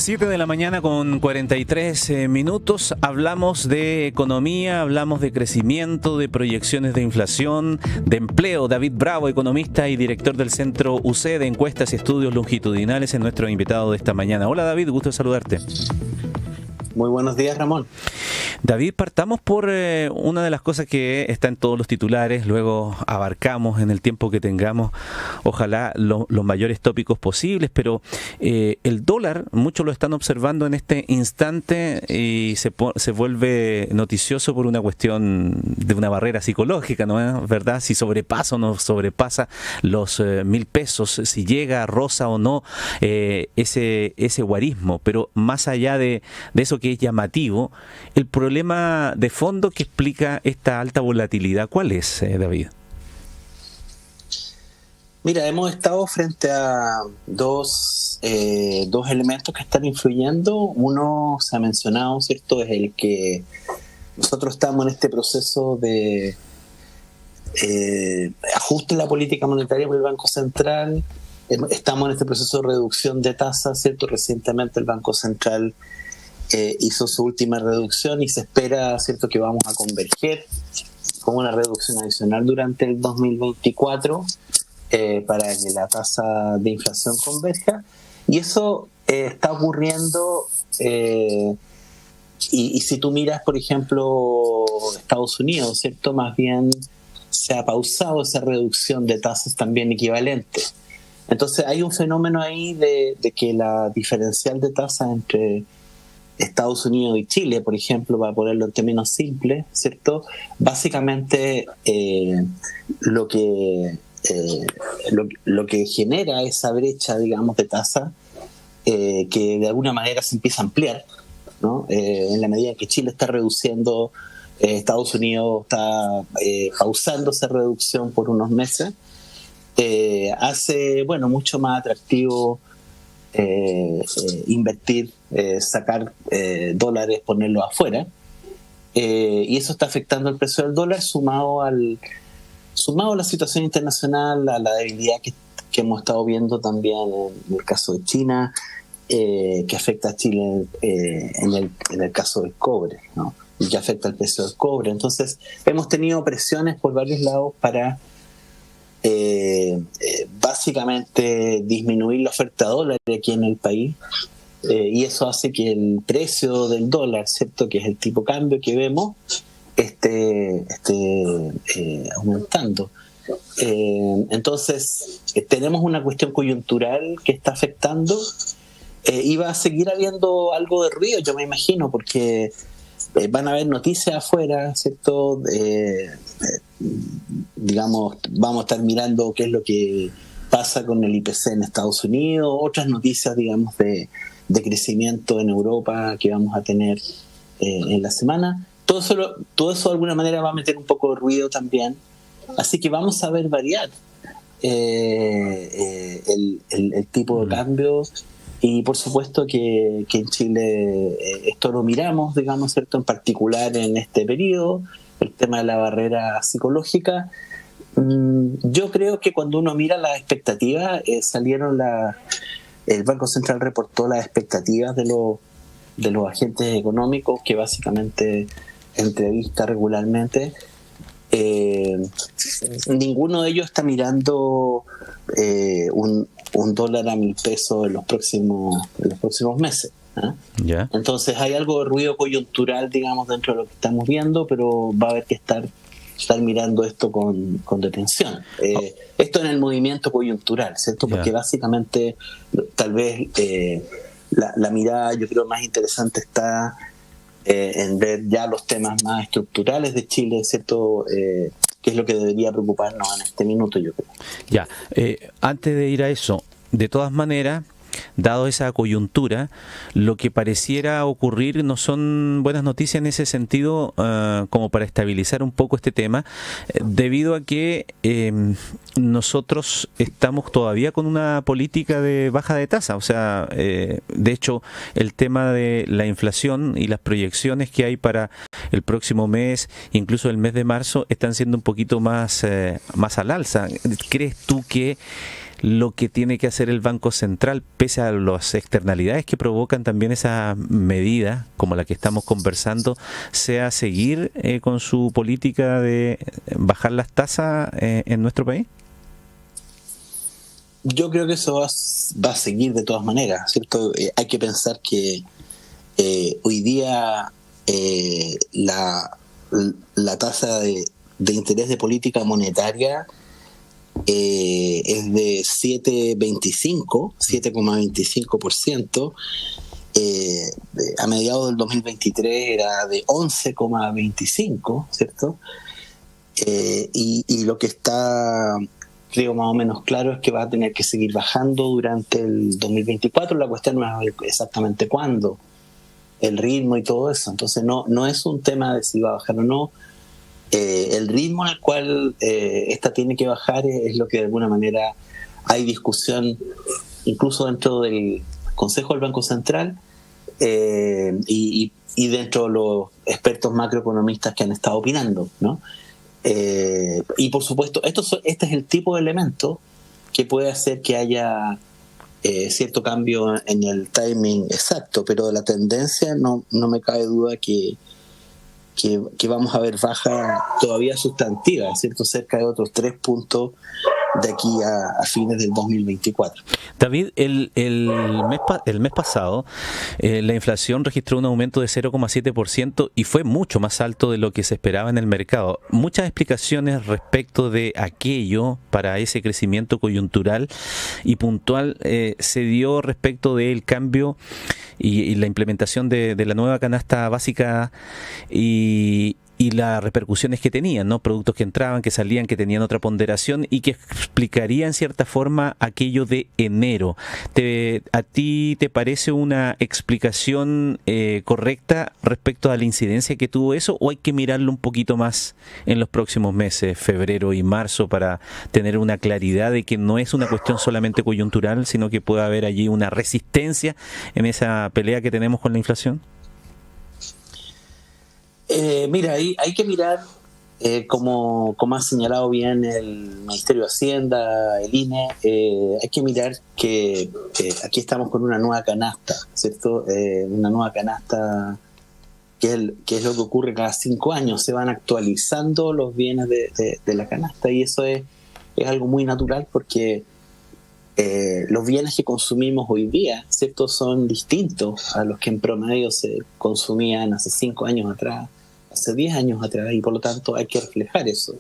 7 de la mañana con 43 minutos. Hablamos de economía, hablamos de crecimiento, de proyecciones de inflación, de empleo. David Bravo, economista y director del Centro UC de Encuestas y Estudios Longitudinales, es nuestro invitado de esta mañana. Hola David, gusto de saludarte. Muy buenos días, Ramón. David, partamos por una de las cosas que está en todos los titulares, luego abarcamos en el tiempo que tengamos, ojalá los mayores tópicos posibles, pero el dólar, muchos lo están observando en este instante y se vuelve noticioso por una cuestión de una barrera psicológica, ¿no es verdad? Si sobrepasa o no sobrepasa los 1.000 pesos, si llega, roza o no ese guarismo, pero más allá de eso que es llamativo, el problema de fondo que explica esta alta volatilidad, ¿cuál es, David? Mira, hemos estado frente a dos elementos que están influyendo. Uno se ha mencionado, ¿cierto? Es el que nosotros estamos en este proceso de ajuste en la política monetaria por el Banco Central. Estamos en este proceso de reducción de tasas, ¿cierto? Recientemente el Banco Central hizo su última reducción y se espera, ¿cierto?, que vamos a converger con una reducción adicional durante el 2024 para que la tasa de inflación converja. Y eso está ocurriendo y si tú miras, por ejemplo, Estados Unidos, ¿cierto?, más bien se ha pausado esa reducción de tasas también equivalente. Entonces hay un fenómeno ahí de que la diferencial de tasas entre Estados Unidos y Chile, por ejemplo, para ponerlo en términos simples, ¿cierto? Básicamente lo que genera esa brecha, digamos, de tasa que de alguna manera se empieza a ampliar, ¿no? En la medida que Chile está reduciendo, Estados Unidos está pausando esa reducción por unos meses, hace, bueno, mucho más atractivo invertir, sacar dólares, ponerlos afuera, y eso está afectando el precio del dólar sumado a la situación internacional, a la debilidad que hemos estado viendo también en el caso de China, que afecta a Chile en el caso del cobre, ¿no? Y que afecta el precio del cobre. Entonces hemos tenido presiones por varios lados para básicamente disminuir la oferta de dólares aquí en el país, y eso hace que el precio del dólar, ¿cierto?, que es el tipo de cambio que vemos, esté aumentando. Entonces tenemos una cuestión coyuntural que está afectando, y va a seguir habiendo algo de ruido, yo me imagino, porque van a haber noticias afuera, ¿cierto? Digamos, vamos a estar mirando qué es lo que pasa con el IPC en Estados Unidos, otras noticias, digamos, de crecimiento en Europa que vamos a tener en la semana. Todo eso de alguna manera va a meter un poco de ruido también. Así que vamos a ver variar el tipo de cambio. Y por supuesto que en Chile esto lo miramos, digamos, ¿cierto?, en particular en este periodo, el tema de la barrera psicológica. Yo creo que cuando uno mira las expectativas, el Banco Central reportó las expectativas de los agentes económicos que básicamente entrevista regularmente. Ninguno de ellos está mirando un dólar a 1.000 pesos en los próximos meses, ¿eh? Yeah. Entonces hay algo de ruido coyuntural, digamos, dentro de lo que estamos viendo, pero va a haber que estar mirando esto con detención. Esto en el movimiento coyuntural, ¿cierto? Porque básicamente tal vez la mirada, yo creo, más interesante está en ver ya los temas más estructurales de Chile, ¿cierto? Que es lo que debería preocuparnos en este minuto, yo creo. Ya, antes de ir a eso, de todas maneras, dado esa coyuntura, lo que pareciera ocurrir no son buenas noticias en ese sentido, como para estabilizar un poco este tema, debido a que nosotros estamos todavía con una política de baja de tasa. O sea, de hecho, el tema de la inflación y las proyecciones que hay para el próximo mes, incluso el mes de marzo, están siendo un poquito más al alza. ¿Crees tú que lo que tiene que hacer el Banco Central, pese a las externalidades que provocan también esa medida, como la que estamos conversando, sea seguir con su política de bajar las tasas en nuestro país? Yo creo que eso va a seguir de todas maneras, ¿cierto? Hay que pensar que hoy día la tasa de interés de política monetaria es de 7,25%. A mediados del 2023 era de 11,25%, ¿cierto? Y lo que está, creo, más o menos claro es que va a tener que seguir bajando durante el 2024. La cuestión no es exactamente cuándo, el ritmo y todo eso. Entonces no es un tema de si va a bajar o no. El ritmo en el cual esta tiene que bajar es lo que de alguna manera hay discusión incluso dentro del Consejo del Banco Central y dentro de los expertos macroeconomistas que han estado opinando, ¿no? Y por supuesto, este es el tipo de elemento que puede hacer que haya cierto cambio en el timing exacto, pero de la tendencia no me cabe duda que vamos a ver baja todavía sustantiva, ¿cierto? Cerca de otros 3 puntos de aquí a fines del 2024. David, el mes pasado la inflación registró un aumento de 0,7% y fue mucho más alto de lo que se esperaba en el mercado. Muchas explicaciones respecto de aquello para ese crecimiento coyuntural y puntual se dio respecto del cambio y la implementación de la nueva canasta básica y las repercusiones que tenían, ¿no? Productos que entraban, que salían, que tenían otra ponderación y que explicaría en cierta forma aquello de enero. ¿A ti te parece una explicación correcta respecto a la incidencia que tuvo eso, o hay que mirarlo un poquito más en los próximos meses, febrero y marzo, para tener una claridad de que no es una cuestión solamente coyuntural, sino que puede haber allí una resistencia en esa pelea que tenemos con la inflación? Mira, hay que mirar, como ha señalado bien el Ministerio de Hacienda, el INE, hay que mirar que aquí estamos con una nueva canasta, ¿cierto? Una nueva canasta que es lo que ocurre cada 5 años. Se van actualizando los bienes de la canasta y eso es algo muy natural porque los bienes que consumimos hoy día, ¿cierto?, son distintos a los que en promedio se consumían hace 5 años atrás, hace 10 años atrás, y por lo tanto hay que reflejar eso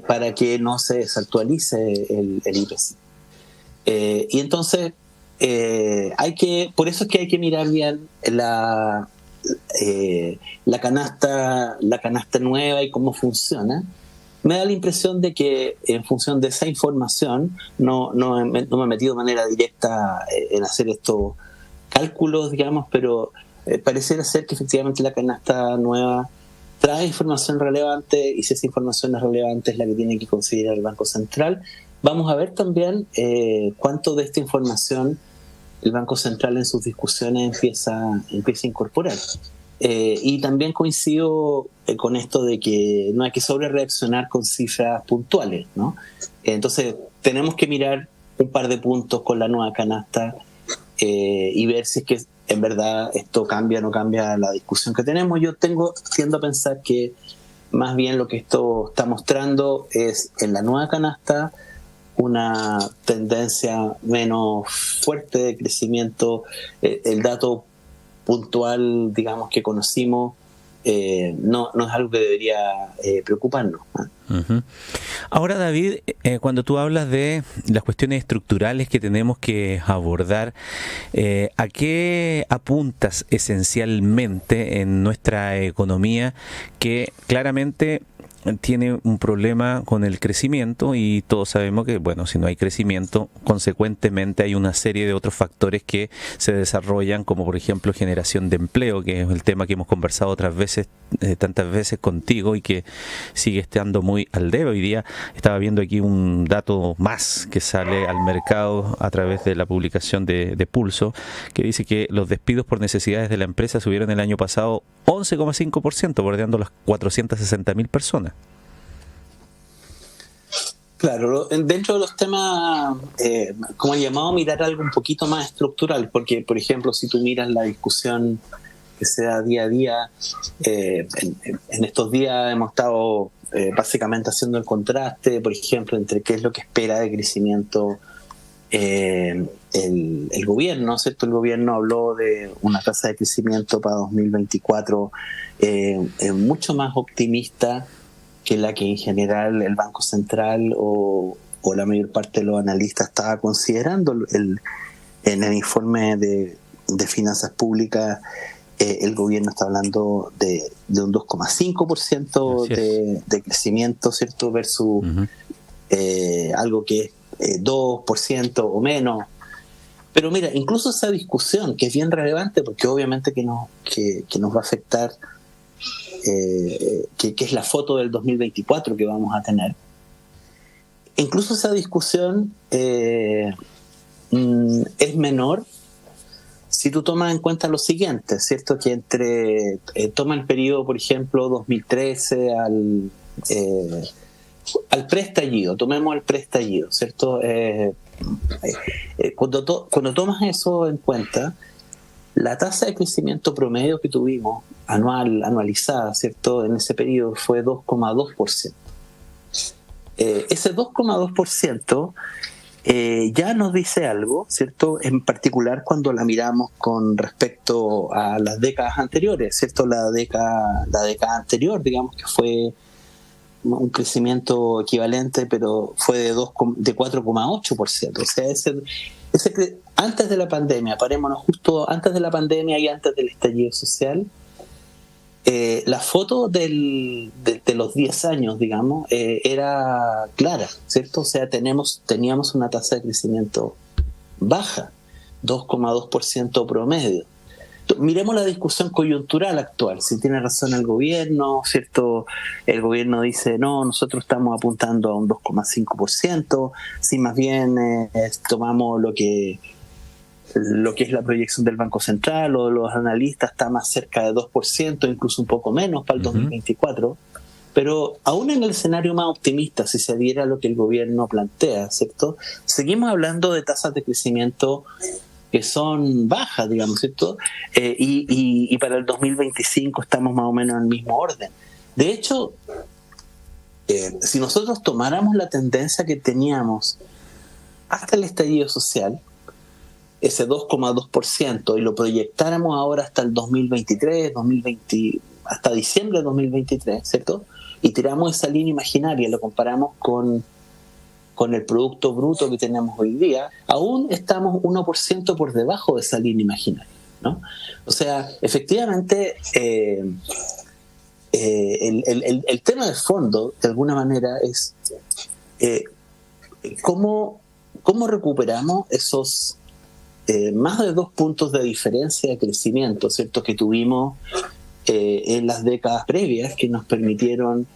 para que no se desactualice el IPC. Y entonces por eso es que hay que mirar bien la canasta nueva y cómo funciona. Me da la impresión de que en función de esa información no me he metido de manera directa en hacer estos cálculos, digamos, pero pareciera ser que efectivamente la canasta nueva trae información relevante, y si esa información es relevante es la que tiene que considerar el Banco Central. Vamos a ver también cuánto de esta información el Banco Central en sus discusiones empieza a incorporar. Y también coincido con esto de que no hay que sobre reaccionar con cifras puntuales, ¿no? Entonces tenemos que mirar un par de puntos con la nueva canasta y ver si es que en verdad esto cambia o no cambia la discusión que tenemos. Yo tiendo a pensar que más bien lo que esto está mostrando es en la nueva canasta una tendencia menos fuerte de crecimiento. El dato puntual, digamos, que conocimos no es algo que debería preocuparnos. Uh-huh. Ahora, David, cuando tú hablas de las cuestiones estructurales que tenemos que abordar, ¿a qué apuntas esencialmente en nuestra economía que claramente tiene un problema con el crecimiento? Y todos sabemos que, bueno, si no hay crecimiento, consecuentemente hay una serie de otros factores que se desarrollan, como por ejemplo generación de empleo, que es el tema que hemos conversado otras veces, tantas veces contigo, y que sigue estando muy al debe. Hoy día estaba viendo aquí un dato más que sale al mercado a través de la publicación de Pulso, que dice que los despidos por necesidades de la empresa subieron el año pasado 11,5%, bordeando las 460.000 personas. Claro, dentro de los temas, como he llamado, mirar algo un poquito más estructural, porque, por ejemplo, si tú miras la discusión que se da día a día, en estos días hemos estado básicamente haciendo el contraste, por ejemplo, entre qué es lo que espera de crecimiento el gobierno, ¿cierto? El gobierno habló de una tasa de crecimiento para 2024 mucho más optimista que la que en general el Banco Central o la mayor parte de los analistas estaba considerando. En el informe de finanzas públicas, el gobierno está hablando de un 2,5% de crecimiento, ¿cierto? Versus algo que es 2% o menos. Pero mira, incluso esa discusión, que es bien relevante, porque obviamente que nos va a afectar, que es la foto del 2024 que vamos a tener, incluso esa discusión es menor si tú tomas en cuenta lo siguiente, ¿cierto? Que toma el periodo, por ejemplo, 2013 al preestallido, tomemos el preestallido, ¿cierto? Cuando tomas eso en cuenta, la tasa de crecimiento promedio que tuvimos anualizada, ¿cierto? En ese periodo fue 2,2%. Ese 2,2% ya nos dice algo, ¿cierto? En particular cuando la miramos con respecto a las décadas anteriores, ¿cierto? La década anterior, digamos que fue un crecimiento equivalente, pero fue de 4,8%. O sea, antes de la pandemia, parémonos justo antes de la pandemia y antes del estallido social, la foto de los 10 años, digamos, era clara, ¿cierto? O sea, teníamos una tasa de crecimiento baja, 2,2% promedio. Miremos la discusión coyuntural actual, si tiene razón el gobierno, ¿cierto? El gobierno dice, no, nosotros estamos apuntando a un 2,5%, si más bien tomamos lo que es la proyección del Banco Central o de los analistas, está más cerca de 2%, incluso un poco menos para el 2024, pero aún en el escenario más optimista, si se diera lo que el gobierno plantea, ¿cierto? Seguimos hablando de tasas de crecimiento que son bajas, digamos, ¿cierto? Y para el 2025 estamos más o menos en el mismo orden. De hecho, si nosotros tomáramos la tendencia que teníamos hasta el estallido social, ese 2,2%, y lo proyectáramos ahora hasta el 2023, hasta diciembre de 2023, ¿cierto? Y tiramos esa línea imaginaria, lo comparamos con el Producto Bruto que tenemos hoy día, aún estamos 1% por debajo de esa línea imaginaria, ¿no? O sea, efectivamente, el tema de fondo, de alguna manera, es cómo recuperamos esos más de 2 puntos de diferencia de crecimiento, ¿cierto?, que tuvimos en las décadas previas, que nos permitieron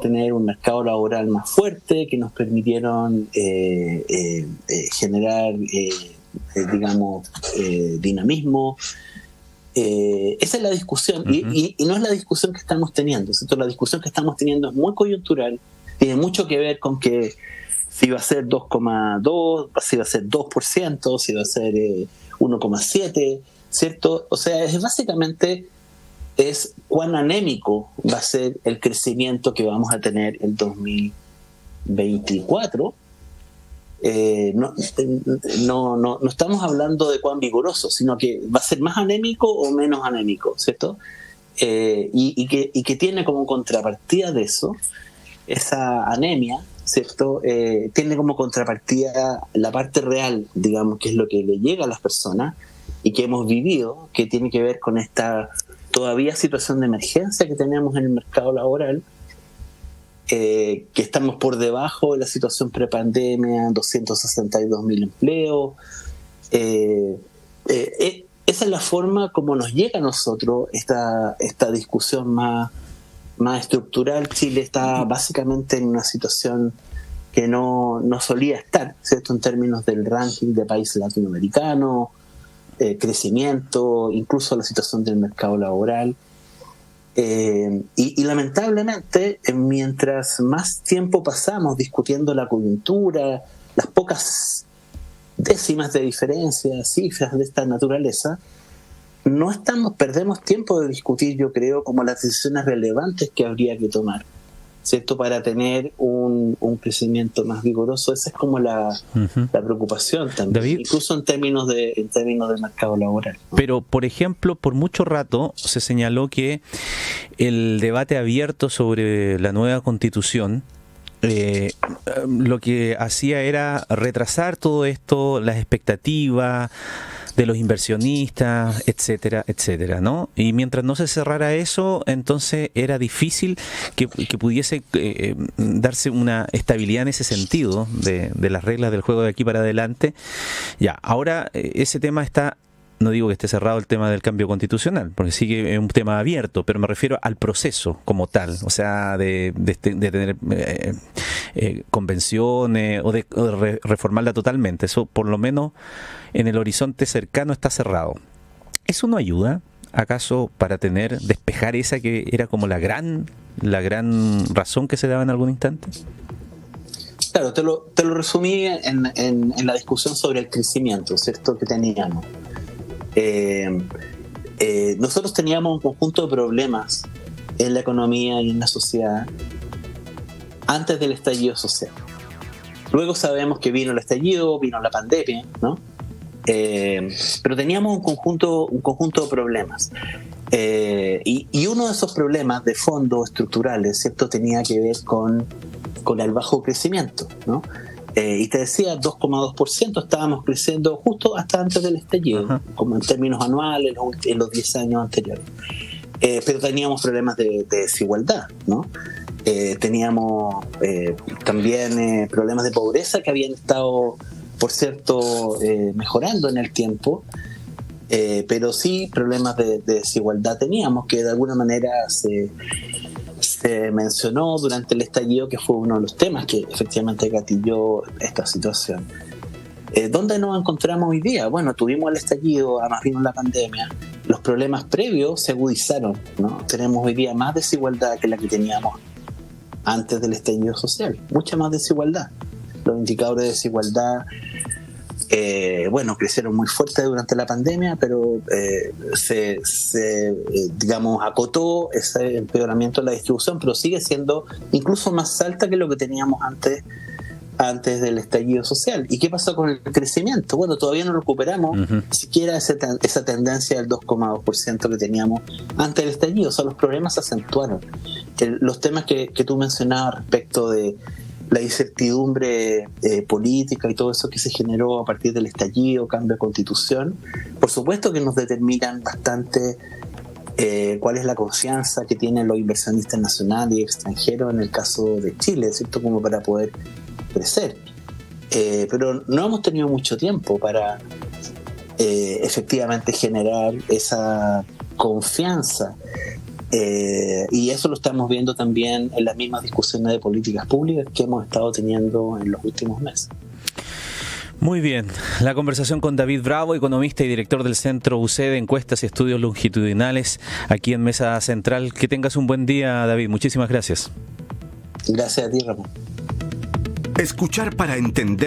tener un mercado laboral más fuerte, que nos permitieron generar, digamos, dinamismo. Esa es la discusión, y no es la discusión que estamos teniendo, ¿cierto? La discusión que estamos teniendo es muy coyuntural, tiene mucho que ver con que si va a ser 2,2, si va a ser 2%, si va a ser 1,7%, ¿cierto? O sea, básicamente cuán anémico va a ser el crecimiento que vamos a tener en 2024. No estamos hablando de cuán vigoroso, sino que va a ser más anémico o menos anémico, ¿cierto? Y que tiene como contrapartida de eso, esa anemia, ¿cierto? Tiene como contrapartida la parte real, digamos, que es lo que le llega a las personas y que hemos vivido, que tiene que ver con esta todavía situación de emergencia que tenemos en el mercado laboral, que estamos por debajo de la situación prepandemia, 262.000 empleos. Esa es la forma como nos llega a nosotros esta discusión más estructural. Chile está básicamente en una situación que no solía estar, ¿cierto?, en términos del ranking de países latinoamericanos, crecimiento, incluso la situación del mercado laboral. Y lamentablemente, mientras más tiempo pasamos discutiendo la coyuntura, las pocas décimas de diferencia, cifras de esta naturaleza, perdemos tiempo de discutir, yo creo, como las decisiones relevantes que habría que tomar, ¿cierto? Para tener un crecimiento más vigoroso. Esa es como la preocupación también, David, incluso en términos del mercado laboral, ¿no? Pero, por ejemplo, por mucho rato se señaló que el debate abierto sobre la nueva Constitución lo que hacía era retrasar todo esto, las expectativas de los inversionistas, etcétera, etcétera, ¿no? Y mientras no se cerrara eso, entonces era difícil que pudiese darse una estabilidad en ese sentido de las reglas del juego de aquí para adelante. Ya, ahora ese tema está... No digo que esté cerrado el tema del cambio constitucional, porque sí que es un tema abierto, pero me refiero al proceso como tal, o sea, de tener convenciones o de reformarla totalmente. Eso, por lo menos, en el horizonte cercano está cerrado. ¿Eso no ayuda, acaso, para despejar esa que era como la gran razón que se daba en algún instante? Claro, te lo resumí en la discusión sobre el crecimiento, ¿cierto?, que teníamos. Nosotros teníamos un conjunto de problemas en la economía y en la sociedad antes del estallido social. Luego sabemos que vino el estallido, vino la pandemia, ¿no? Pero teníamos un conjunto de problemas. Y uno de esos problemas de fondo estructurales, ¿cierto?, tenía que ver con el bajo crecimiento, ¿no? Y te decía, 2,2% estábamos creciendo justo hasta antes del estallido, como en términos anuales en los 10 años anteriores. Pero teníamos problemas de desigualdad, ¿no? Teníamos también problemas de pobreza que habían estado, por cierto, mejorando en el tiempo, pero sí problemas de desigualdad teníamos, que de alguna manera se mencionó durante el estallido, que fue uno de los temas que efectivamente gatilló esta situación. ¿Dónde nos encontramos hoy día? Bueno, tuvimos el estallido, además vino la pandemia, los problemas previos se agudizaron, ¿no? Tenemos hoy día más desigualdad que la que teníamos antes del estallido social, mucha más desigualdad. Los indicadores de desigualdad crecieron muy fuerte durante la pandemia, pero se acotó ese empeoramiento de la distribución, pero sigue siendo incluso más alta que lo que teníamos antes del estallido social. ¿Y qué pasó con el crecimiento? Bueno, todavía no recuperamos siquiera esa tendencia del 2,2% que teníamos antes del estallido. O sea, los problemas se acentuaron. Los temas que tú mencionabas respecto de la incertidumbre política y todo eso que se generó a partir del estallido, cambio de constitución, por supuesto que nos determinan bastante cuál es la confianza que tienen los inversionistas nacionales y extranjeros en el caso de Chile, ¿cierto?, como para poder crecer. Pero no hemos tenido mucho tiempo para efectivamente generar esa confianza. Y eso lo estamos viendo también en las mismas discusiones de políticas públicas que hemos estado teniendo en los últimos meses. Muy bien, la conversación con David Bravo, economista y director del Centro UC de Encuestas y Estudios Longitudinales, aquí en Mesa Central. Que tengas un buen día, David. Muchísimas gracias. Gracias a ti, Ramón. Escuchar para entender.